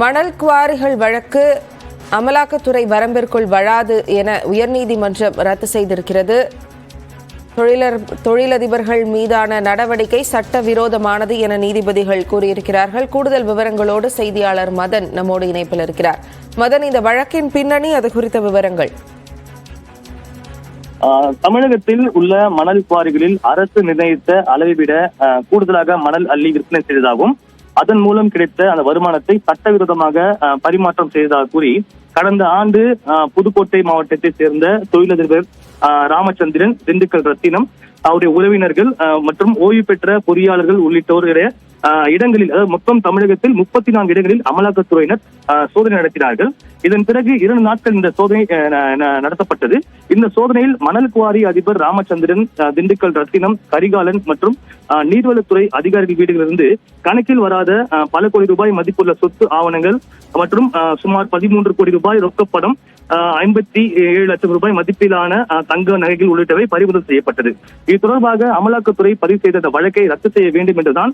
மணல் குவாரிகள் வழக்கு அமலாக்கத்துறை வரம்பிற்குள் வராது என உயர்நீதிமன்றம் ரத்து செய்திருக்கிறது. தொழிலதிபர்கள் மீதான நடவடிக்கை சட்டவிரோதமானது என நீதிபதிகள் கூறியிருக்கிறார்கள். கூடுதல் விவரங்களோடு செய்தியாளர் மதன் நம்மோடு இணைப்பில் இருக்கிறார். மதன், இந்த வழக்கின் பின்னணி, அது குறித்த விவரங்கள். தமிழகத்தில் உள்ள மணல் குவாரிகளில் அரசு நிர்ணயித்த அளவை விட கூடுதலாக மணல் அள்ளி விற்பனை செய்ததாகவும் அதன் மூலம் கிடைத்த அந்த வருமானத்தை சட்டவிரோதமாக பரிமாற்றம் செய்ததாக கூறி கடந்த ஆண்டு புதுக்கோட்டை மாவட்டத்தை சேர்ந்த தொழிலதிபர் ராமச்சந்திரன், திண்டுக்கல் ரத்தினம், அவருடைய உறவினர்கள் மற்றும் ஓய்வு பெற்ற பொறியாளர்கள் உள்ளிட்டோருடைய இடங்களில், அதாவது மொத்தம் தமிழகத்தில் 34 இடங்களில் அமலாக்கத்துறையினர் சோதனை நடத்தினார்கள். இதன் பிறகு 2 நாட்கள் இந்த சோதனை நடத்தப்பட்டது. இந்த சோதனையில் மணல் குவாரி அதிபர் ராமச்சந்திரன், திண்டுக்கல் ரத்தினம், கரிகாலன் மற்றும் நீர்வளத்துறை அதிகாரிகள் வீடுகளிலிருந்து கணக்கில் வராத பல கோடி ரூபாய் மதிப்புள்ள சொத்து ஆவணங்கள் மற்றும் சுமார் 13 கோடி ரூபாய் ரொக்கப்படம், 57 லட்சம் ரூபாய் மதிப்பிலான தங்க நகைகள் உள்ளிட்டவை பறிமுதல் செய்யப்பட்டது. இது தொடர்பாக அமலாக்கத்துறை பதிவு செய்த வழக்கை ரத்து செய்ய வேண்டும் என்றுதான்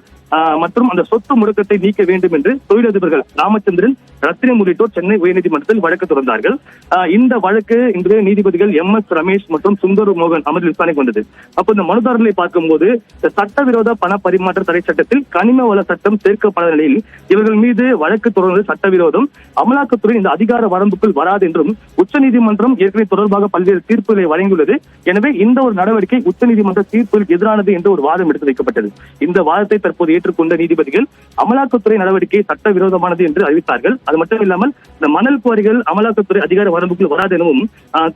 மற்றும் அந்த சொத்து முடக்கத்தை நீக்க வேண்டும் என்று தொழிலதிபர்கள் ராமச்சந்திரன், ரத்தினம் உள்ளிட்டோர் சென்னை உயர்நீதிமன்றத்தில் வழக்கு தொடர்ந்தார்கள். இந்த வழக்கு இன்று நீதிபதிகள் MS ரமேஷ் மற்றும் சுந்தர் மோகன் அமர்வில் விசாரணை கொண்டது. அப்போ இந்த மனுதாரர்களை பார்க்கும்போது சட்டவிரோத பண பரிமாற்ற தடை சட்டத்தில் கனிம வள சட்டம் சேர்க்கப்படாத நிலையில் இவர்கள் மீது வழக்கு தொடர்ந்து சட்டவிரோதம், அமலாக்கத்துறை இந்த அதிகார வரம்புக்குள் வராது என்றும் உச்சநீதிமன்றம் ஏற்கனவே தொடர்பாக பல்வேறு தீர்ப்புகளை வழங்கியுள்ளது. எனவே இந்த ஒரு நடவடிக்கை உச்சநீதிமன்ற தீர்ப்பில் எதிரானது என்று ஒரு வாதம் எடுத்து வைக்கப்பட்டது. இந்த வாதத்தை தற்போது ஏற்றுக்கொண்ட நீதிபதிகள் அமலாக்கத்துறை நடவடிக்கை சட்டவிரோதமானது என்று அறிவித்தார்கள். அது மட்டும் இல்லாமல் இந்த மணல் குவாரிகள் அமலாக்கத்துறை அதிகார வரம்புக்குள் வராது எனவும்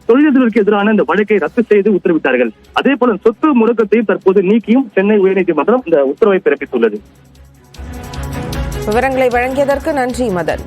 தொழிலதிபர்களுக்கு எதிரான இந்த வழக்கை ரத்து செய்து உத்தரவிட்டார்கள். அதே போல சொத்து முடக்கத்தையும் தற்போது நீக்கியும் சென்னை உயர்நீதிமன்றம் இந்த உத்தரவை பிறப்பித்துள்ளது. விவரங்களை வழங்கியதற்கு நன்றி மதன்.